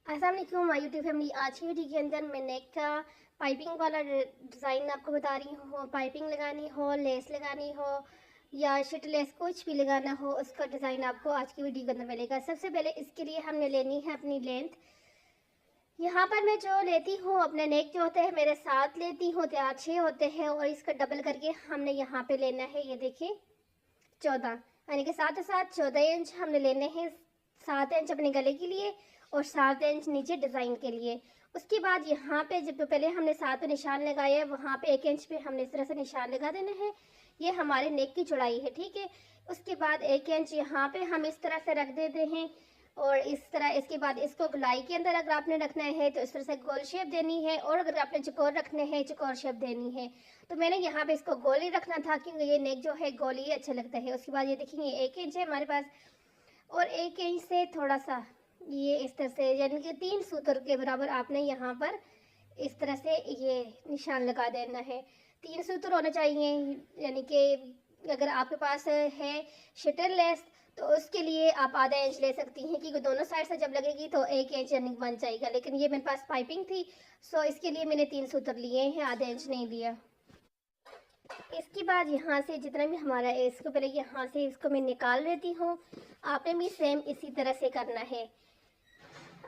अस्सलाम वालेकुम my YouTube family. आज की वीडियो के अंदर मैं नेक का पाइपिंग वाला डिज़ाइन आपको बता रही हूँ। पाइपिंग लगानी हो, लेस लगानी हो या शिट लेस कुछ भी लगाना हो, उसका डिज़ाइन आपको आज की वीडियो के अंदर मिलेगा। सबसे पहले इसके लिए हमने लेनी है अपनी लेंथ। यहाँ पर मैं जो लेती हूँ अपने नेक जो होते हैं मेरे 7 लेती हूँ, तैयार 6 होते हैं और इसका डबल करके हमने यहाँ पे लेना है। ये देखिए 14, यानी कि 7 7 14 इंच हमने लेने हैं। 7 इंच अपने गले के लिए और 7 इंच नीचे डिज़ाइन के लिए। उसके बाद यहाँ पे जब पहले हमने 7 निशान लगाए हैं, वहाँ पे 1 इंच पे हमने इस तरह से निशान लगा देना है। ये हमारे नेक की चौड़ाई है, ठीक है। उसके बाद 1 इंच यहाँ पे हम इस तरह से रख देते हैं और इस तरह। इसके बाद इसको गोलाई के अंदर अगर आपने रखना है तो इस तरह से गोल शेप देनी है, और अगर आपने चकोर रखने हैं चकोर शेप देनी है। तो मैंने यहाँ पे इसको गोल ही रखना था क्योंकि ये नेक जो है गोल ही अच्छा लगता है। उसके बाद ये देखेंगे 1 इंच है हमारे पास, और 1 इंच से थोड़ा सा ये इस तरह से, यानी कि 3 सूत्र के बराबर आपने यहाँ पर इस तरह से ये निशान लगा देना है। 3 सूत्र होने चाहिए, यानी कि अगर आपके पास है शटर लेस तो उसके लिए आप आधा इंच ले सकती हैं, क्योंकि दोनों साइड से जब लगेगी तो 1 इंच यानी बन जाएगा। लेकिन ये मेरे पास पाइपिंग थी, सो इसके लिए मैंने 3 सूत्र लिए हैं, आधा इंच नहीं लिया। इसके बाद यहाँ से जितना भी हमारा है, इसको पहले यहाँ से इसको मैं निकाल लेती हूँ। आपने भी सेम इसी तरह से करना है।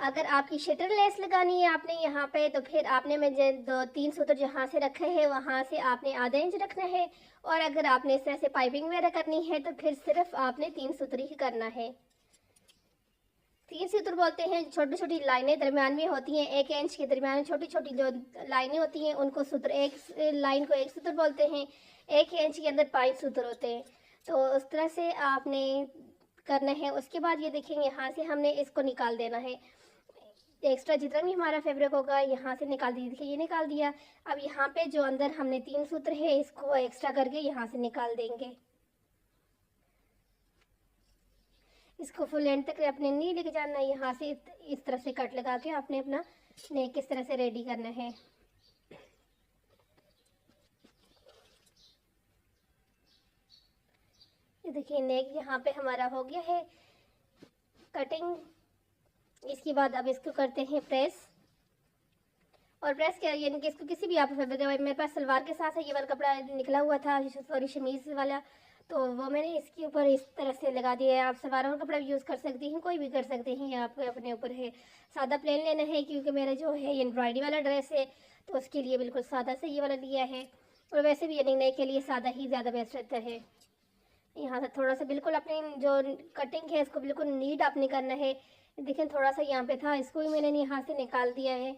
अगर आपकी शटर लेस लगानी है आपने यहाँ पे, तो फिर आपने मैं 2-3 सूत्र जहाँ से रखे हैं वहाँ से आपने आधा इंच रखना है। और अगर आपने इस तरह से पाइपिंग वगैरह करनी है तो फिर सिर्फ आपने 3 सूत्र ही करना है। 3 सूत्र बोलते हैं, छोटी छोटी लाइनें दरमियान में होती हैं, 1 इंच के दरमियान छोटी छोटी जो लाइनें होती हैं उनको सूत्र, एक लाइन को 1 सूत्र बोलते हैं। 1 इंच के अंदर 5 सूत्र होते हैं। तो उस तरह से आपने करना है। उसके बाद ये देखेंगे यहाँ से हमने इसको निकाल देना है। एक्स्ट्रा जितना भी हमारा फैब्रिक होगा यहाँ से निकाल दीजिए। देखिए ये निकाल दिया। अब यहाँ पे जो अंदर हमने 3 सूत्र है इसको एक्स्ट्रा करके यहाँ से निकाल देंगे। इसको फुल एंड तक अपने नहीं लेके जाना है। यहाँ से इस तरह से कट लगा के आपने अपना नेक किस तरह से रेडी करना है। ये देखिए नेक यहाँ पे हमारा हो गया है कटिंग। इसके बाद अब इसको करते हैं प्रेस। और प्रेस क्या, यानी कि इसको किसी भी आप फैब्रिक, मेरे पास सलवार के साथ ये वाला कपड़ा निकला हुआ था, सॉरी शमीज़ वाला, तो वो मैंने इसके ऊपर इस तरह से लगा दिया है। आप सलवार और कपड़ा भी यूज़ कर सकती हैं, कोई भी कर सकते हैं, आप अपने ऊपर है। सादा प्लेन लेना है क्योंकि मेरा जो है ये एम्ब्रॉयडरी वाला ड्रेस है, तो उसके लिए बिल्कुल सादा से ये वाला लिया है। और वैसे भी यानी नए के लिए सादा ही ज़्यादा बेस्ट रहता है। यहाँ से थोड़ा सा बिल्कुल अपनी जो कटिंग है इसको बिल्कुल नीट आपने करना है। देखें थोड़ा सा यहाँ पे था, इसको भी मैंने यहाँ से निकाल दिया है।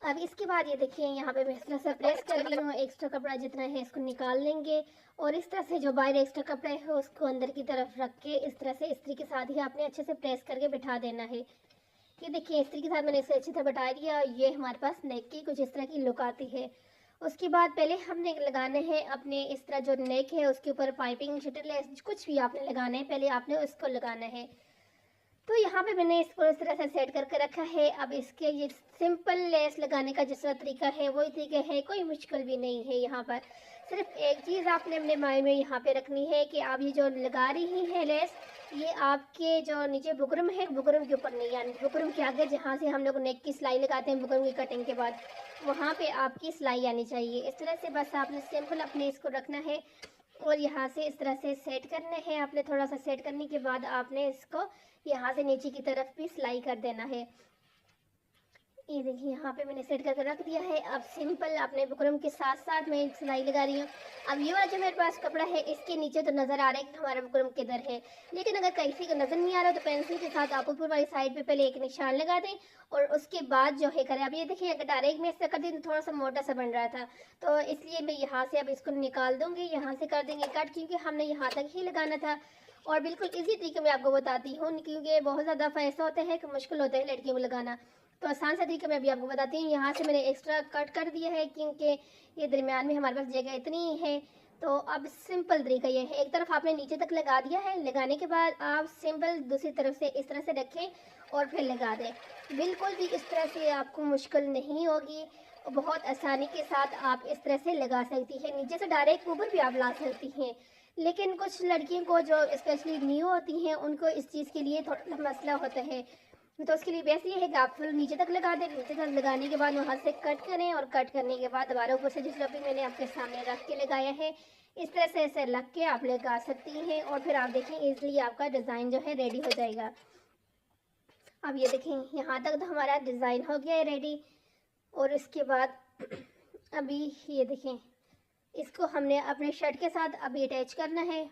अब इसके बाद ये देखिए यहाँ पे मैं इस तरह से प्रेस कर रही हूँ। एक्स्ट्रा कपड़ा जितना है इसको निकाल लेंगे और इस तरह से जो बाहर एक्स्ट्रा कपड़ा है उसको अंदर की तरफ रख के इस तरह से इस्त्री के साथ ही आपने अच्छे से प्रेस करके बिठा देना है। ये देखिए इस्त्री के साथ मैंने इसे अच्छी तरह बिठा दिया। ये हमारे पास नेक की कुछ इस तरह की लुक आती है। उसके बाद पहले हमने लगाने हैं अपने इस तरह जो नेक है उसके ऊपर पाइपिंग, शटर लेस कुछ भी आपने लगाना है, पहले आपने उसको लगाना है। तो यहाँ पे मैंने इसको इस तरह से सेट करके रखा है। अब इसके ये सिंपल लेस लगाने का जिस तरीका है वही तरीका है, कोई मुश्किल भी नहीं है। यहाँ पर सिर्फ एक चीज़ आपने अपने माइंड में यहाँ पे रखनी है कि आप ये जो लगा रही हैं लेस, ये आपके जो नीचे बुकरम है बुकरम के ऊपर नहीं, यानी बुकरम के आगे जहाँ से हम लोग नेक की सिलाई लगाते हैं बुकरम की कटिंग के बाद, वहाँ पे आपकी सिलाई आनी चाहिए। इस तरह से बस आपने सिंपल अपने इसको रखना है और यहाँ से इस तरह से सेट करना है। आपने थोड़ा सा सेट करने के बाद आपने इसको यहाँ से नीचे की तरफ भी सिलाई कर देना है। ये देखिए यहाँ पे मैंने सेट करके रख दिया है। अब सिंपल अपने बुकरम के साथ साथ मैं सिलाई लगा रही हूँ। अब ये वाला जो मेरे पास कपड़ा है इसके नीचे तो नज़र आ रहा है कि हमारा बुकरम किधर है, लेकिन अगर किसी को नज़र नहीं आ रहा तो पेंसिल के साथ आप ऊपर वाली साइड पे पहले एक निशान लगा दें और उसके बाद जो है करें। अब ये देखिए अगर डायरेक्ट में इस तरह कर दी तो थोड़ा सा मोटा सा बन रहा था, तो इसलिए मैं यहाँ से अब इसको निकाल दूँगी। यहाँ से कर देंगे कट, क्योंकि हमने यहाँ तक ही लगाना था। और बिल्कुल इजी तरीके में आपको बताती हूँ, क्योंकि बहुत ज़्यादा ऐसा होता है कि मुश्किल होता है लड़कियों को लगाना, तो आसान सा तरीका मैं अभी आपको बताती हूँ। यहाँ से मैंने एक्स्ट्रा कट कर दिया है क्योंकि ये दरमियान में हमारे पास जगह इतनी ही है। तो अब सिंपल तरीका ये है, एक तरफ आपने नीचे तक लगा दिया है, लगाने के बाद आप सिंपल दूसरी तरफ से इस तरह से रखें और फिर लगा दें। बिल्कुल भी इस तरह से आपको मुश्किल नहीं होगी, बहुत आसानी के साथ आप इस तरह से लगा सकती हैं। नीचे से डायरेक्ट ऊपर भी आप ला सकती हैं, लेकिन कुछ लड़कियों को जो स्पेशली न्यू होती हैं उनको इस चीज़ के लिए थोड़ा मसला होता है। तो उसके लिए बेस्ट ये है कि आप फिर नीचे तक लगा दें, नीचे तक लगाने के बाद वहाँ से कट करें और कट करने के बाद दोबारा ऊपर से जिस रबी मैंने आपके सामने रख के लगाया है इस तरह से ऐसे लग के आप लगा सकती हैं और फिर आप देखें इजली आपका डिज़ाइन जो है रेडी हो जाएगा। अब ये देखें यहाँ तक तो हमारा डिज़ाइन हो गया है रेडी। और इसके बाद अभी ये देखें इसको हमने अपने शर्ट के साथ अभी अटैच करना है।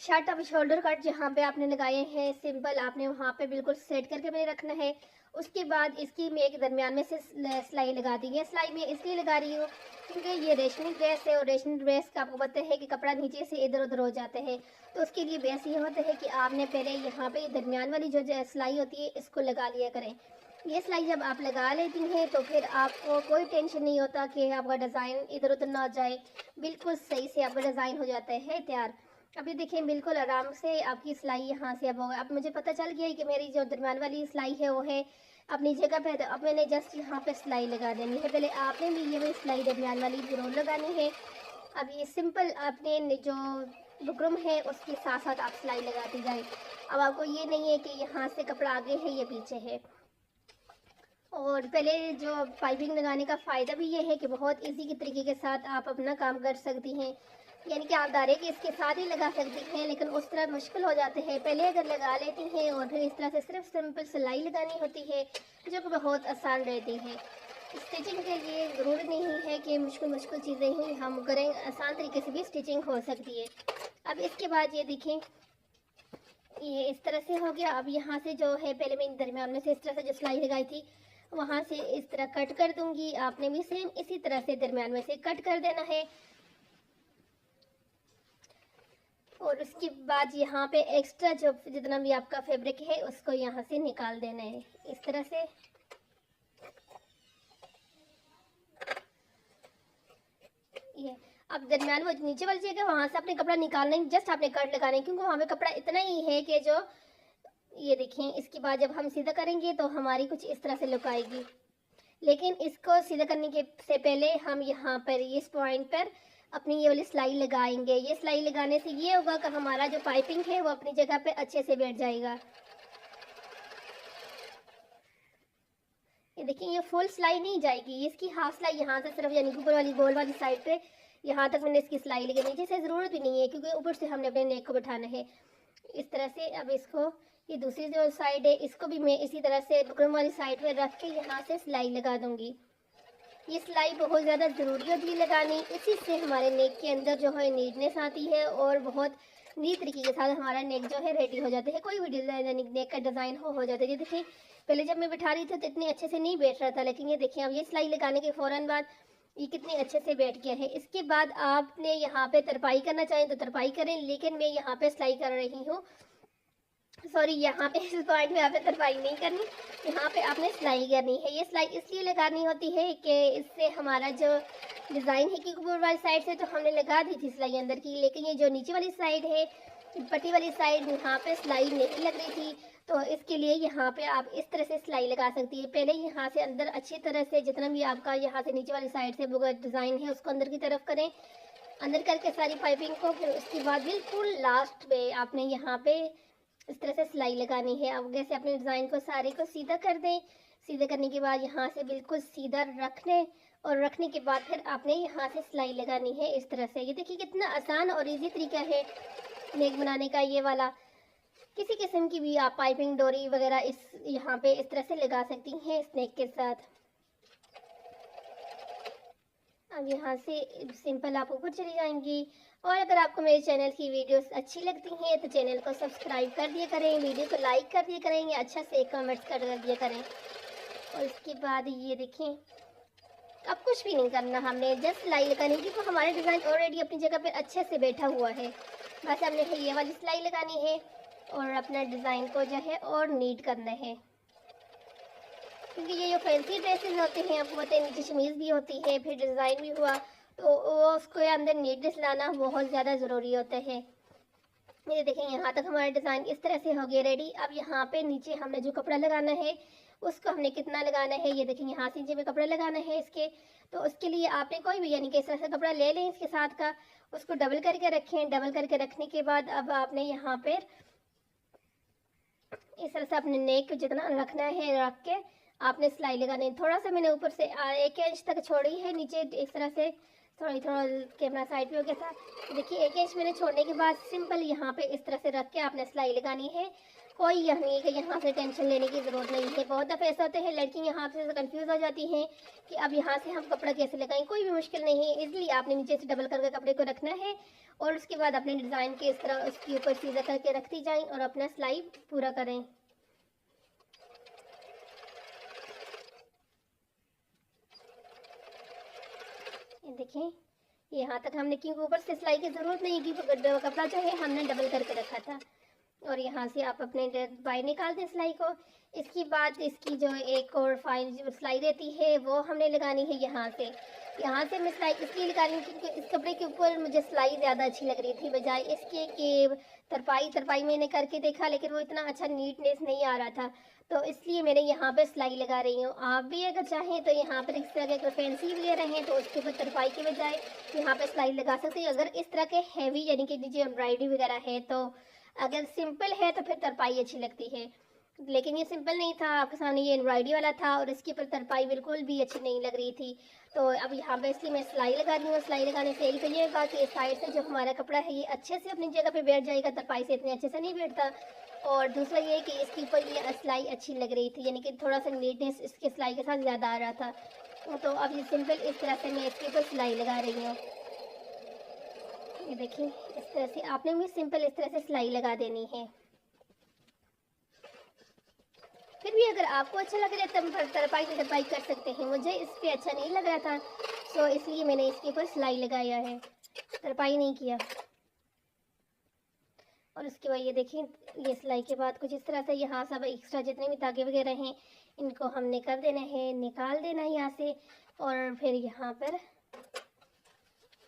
शर्ट अब शोल्डर कट जहाँ पे आपने लगाए हैं सिंपल आपने वहाँ पे बिल्कुल सेट करके मैंने रखना है। उसके बाद इसकी मैं एक दरमियान में से सिलाई लगा दी है। सिलाई मैं इसलिए लगा रही हूँ क्योंकि ये रेशमी ड्रेस है और रेशमी ड्रेस का आपको पता है कि कपड़ा नीचे से इधर उधर हो जाता है। तो उसके लिए बेस ये होता है कि आपने पहले यहाँ पे दरमियान वाली जो सिलाई होती है इसको लगा लिया करें। ये सिलाई जब आप लगा लेती हैं तो फिर आपको कोई टेंशन नहीं होता कि आपका डिज़ाइन इधर उधर ना जाए, बिल्कुल सही से आपका डिज़ाइन हो जाता है तैयार। अभी देखें बिल्कुल आराम से आपकी सिलाई यहाँ से अब मुझे पता चल गया है कि मेरी जो दरमियान वाली सिलाई है वो है अपनी जगह पे। अब मैंने जस्ट यहाँ पे सिलाई लगा देनी है। पहले आपने भी ये सिलाई दरमियान वाली ज़रूर लगानी है। अब ये सिंपल आपने जो बुकरम है उसके साथ साथ आप सिलाई लगाती जाए। अब आपको ये नहीं है कि यहाँ से कपड़ा आगे है या पीछे है। और पहले जो पाइपिंग लगाने का फ़ायदा भी ये है कि बहुत इजी के तरीके के साथ आप अपना काम कर सकती हैं, यानी कि आप डायरेक्ट इसके साथ ही लगा सकती हैं, लेकिन उस तरह मुश्किल हो जाते हैं। पहले अगर लगा लेती हैं और फिर इस तरह से सिर्फ सिंपल सिलाई लगानी होती है जो कि बहुत आसान रहती है। स्टिचिंग के लिए ज़रूरी नहीं है कि मुश्किल चीज़ें ही हम करें, आसान तरीके से भी स्टिचिंग हो सकती है। अब इसके बाद ये देखें ये इस तरह से हो गया। अब यहाँ से जो है पहले मैंने दरमियान में से इस तरह से जो सिलाई लगाई थी वहाँ से इस तरह कट कर दूंगी। आपने भी सेम इसी तरह से दरमियान में से कट कर देना है। और उसके बाद यहाँ पे एक्स्ट्रा जो जितना भी आपका फैब्रिक है उसको यहाँ से निकाल देना है इस तरह से। ये अब दरमियान वो नीचे वाली जगह वहाँ से आपने कपड़ा निकालना है, जस्ट आपने कट लगाना है क्योंकि वहाँ पे कपड़ा इतना ही है कि जो ये देखें। इसके बाद जब हम सीधा करेंगे तो हमारी कुछ इस तरह से लुक आएगी, लेकिन इसको सीधा करने के से पहले हम यहाँ पर इस पॉइंट पर अपनी ये वाली सिलाई लगाएंगे। ये सिलाई लगाने से ये होगा कि हमारा जो पाइपिंग है वो अपनी जगह पे अच्छे से बैठ जाएगा। ये देखिए ये फुल सिलाई नहीं जाएगी, इसकी हाफ सिलाई यहाँ से सिर्फ यानी ऊपर वाली गोल वाली साइड पे यहाँ तक मैंने इसकी सिलाई लगी। नीचे से ज़रूरत भी नहीं है क्योंकि ऊपर से हमने अपने नेक को बैठाना है इस तरह से। अब इसको ये दूसरी जो साइड है इसको भी मैं इसी तरह से बुकरम वाली साइड पे रख के यहाँ से सिलाई लगा दूँगी। ये सिलाई बहुत ज़्यादा ज़रूरी होती है लगानी, इसी से हमारे नेक के अंदर जो है नीटनेस आती है और बहुत नीट तरीके के साथ हमारा नेक जो है रेडी हो जाता है। कोई भी डिज़ाइन नेक का डिज़ाइन हो जाता है। ये देखिए पहले जब मैं बैठा रही थी तो इतने अच्छे से नहीं बैठ रहा था, लेकिन ये देखिए अब ये सिलाई लगाने के फ़ौरन बाद ये कितने अच्छे से बैठ गया है। इसके बाद आपने यहाँ पे तरपाई करना चाहें तो तरपाई करें, लेकिन मैं यहाँ पे सिलाई कर रही हूँ, सॉरी यहाँ पे इस पॉइंट में आपने तरपाई नहीं करनी, यहाँ पे आपने सिलाई करनी है। ये सिलाई इसलिए लगानी होती है कि इससे हमारा जो डिज़ाइन है कि ऊपर वाली साइड से तो हमने लगा दी थी सिलाई अंदर की, लेकिन ये जो नीचे वाली साइड है पट्टी वाली साइड यहाँ पे सिलाई नहीं लग रही थी, तो इसके लिए यहाँ पे आप इस तरह से सिलाई लगा सकती है। पहले यहाँ से अंदर अच्छी तरह से जितना भी आपका यहाँ से नीचे वाली साइड से डिज़ाइन है उसको अंदर की तरफ करें, अंदर करके सारी पाइपिंग को, फिर उसके बाद बिल्कुल लास्ट में आपने यहाँ पे इस तरह से सिलाई लगानी है। अब जैसे अपने डिज़ाइन को सारे को सीधा कर दें, सीधा करने के बाद यहाँ से बिल्कुल सीधा रख लें और रखने के बाद फिर आपने यहाँ से सिलाई लगानी है इस तरह से। ये देखिए कितना आसान और इजी तरीका है नेक बनाने का ये वाला। किसी किस्म की भी आप पाइपिंग डोरी वगैरह इस यहाँ पे इस तरह से लगा सकती हैं इस नेक के साथ। अब यहाँ से सिंपल आप ऊपर चली जाएंगी। और अगर आपको मेरे चैनल की वीडियोस अच्छी लगती हैं तो चैनल को सब्सक्राइब कर दिया करें, वीडियो को लाइक कर दिया करें, या अच्छा से कमेंट्स कर दिया करें। और इसके बाद ये देखें अब कुछ भी नहीं करना, हमने जस्ट सिलाई लगानी क्योंकि हमारे डिज़ाइन ऑलरेडी अपनी जगह पर अच्छे से बैठा हुआ है। बस हमने ये वाली सिलाई लगानी है और अपना डिज़ाइन को जो है और नीट करना है, क्योंकि ये जो फैंसी ड्रेसेस होते हैं आपको पता है नीचे शमीज़ भी होती है फिर डिज़ाइन भी हुआ, तो वो उसको अंदर नीटनेस लाना बहुत ज़्यादा ज़रूरी होता है। ये देखें, यहाँ तक हमारा डिज़ाइन इस तरह से हो गया रेडी। अब यहाँ पे नीचे हमने जो कपड़ा लगाना है उसको हमने कितना लगाना है, ये देखें यहाँ से नीचे में कपड़ा लगाना है इसके। तो उसके लिए आपने कोई भी यानी कि इस तरह से कपड़ा ले लें इसके साथ का, उसको डबल करके रखें। डबल करके रखने के बाद अब आपने यहाँ पर इस तरह से अपने नेक जितना रखना है रख के आपने सिलाई लगानी है। थोड़ा सा मैंने ऊपर से 1 इंच तक छोड़ी है नीचे इस तरह से, थोड़ा कैमरा साइड पे हो गया था। देखिए 1 इंच मैंने छोड़ने के बाद सिंपल यहाँ पे इस तरह से रख के आपने सिलाई लगानी है। कोई यह नहीं है कि यहाँ से टेंशन लेने की ज़रूरत नहीं है। बहुत दफ़े ऐसा होते हैं लड़की यहाँ से कंफ्यूज हो जाती हैं कि अब यहाँ से हम कपड़ा कैसे लगाएं। कोई भी मुश्किल नहीं है, इसलिए आपने नीचे से डबल करके कपड़े को रखना है और उसके बाद अपने डिज़ाइन के इस तरह उसके ऊपर सीधा करके रखती जाएँ और अपना सिलाई पूरा करें। देखें यहाँ तक हमने, क्योंकि ऊपर से सिलाई की ज़रूरत नहीं, क्योंकि कपड़ा जो है हमने डबल करके रखा था। और यहाँ से आप अपने बाहर निकाल दें सिलाई को। इसकी बाद इसकी जो एक और फाइन जो सिलाई रहती है वो हमने लगानी है यहाँ से। यहाँ से मैं सिलाई इसलिए लगा रही हूँ क्योंकि इस कपड़े के ऊपर मुझे सिलाई ज़्यादा अच्छी लग रही थी, बजाय इसके कि तरपाई मैंने करके देखा लेकिन वो इतना अच्छा नीटनेस नहीं आ रहा था, तो इसलिए मैंने यहाँ पर सिलाई लगा रही हूँ। आप भी अगर चाहें तो यहाँ पर इस तरह के अगर फैंसी वगैरह हैं तो उसके ऊपर तरपाई के बजाय यहाँ पर सिलाई लगा सकते हैं। अगर इस तरह के हैवी यानी कि नीचे एम्ब्रॉयडरी वगैरह है तो, अगर सिंपल है तो फिर तरपाई अच्छी लगती है। लेकिन ये सिंपल नहीं था, आपके सामने ये एम्ब्रॉयडरी वाला था और इसके ऊपर तरपाई बिल्कुल भी अच्छी नहीं लग रही थी। तो अब यहाँ पे इसलिए मैं सिलाई लगा रही हूँ। सिलाई लगाने से एक तो ये बात कि इस साइड से जो हमारा कपड़ा है ये अच्छे से अपनी जगह पे बैठ जाएगा, तरपाई से इतने अच्छे से नहीं बैठता। और दूसरा ये कि इसके ऊपर ये सिलाई अच्छी लग रही थी, यानी कि थोड़ा सा नीटनेस इसके सिलाई के साथ ज़्यादा आ रहा था। तो अब ये सिंपल इस तरह से मैं इसके ऊपर सिलाई लगा रही हूँ। ये देखिए इस तरह से आपने भी सिंपल इस तरह से सिलाई लगा देनी है। फिर भी अगर आपको अच्छा लग रहा है तो तरपाई कर सकते हैं। मुझे इस पर अच्छा नहीं लग रहा था तो इसलिए मैंने इसके ऊपर सिलाई लगाया है, तरपाई नहीं किया। और उसके बाद ये देखिए ये सिलाई के बाद कुछ इस तरह से यहाँ सब एक्स्ट्रा जितने भी धागे वगैरह हैं इनको हमने कर देना है, निकाल देना है यहाँ से। और फिर यहाँ पर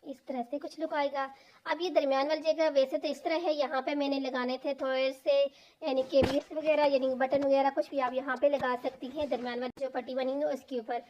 इस तरह से कुछ लुक आएगा। अब ये दरमियान वाली जगह वैसे तो इस तरह है, यहाँ पे मैंने लगाने थे थोड़े से यानी कि बीट्स वगैरह यानी बटन वगैरह कुछ भी आप यहाँ पे लगा सकती हैं दरमियान वाली जो पट्टी बनी है उसके ऊपर।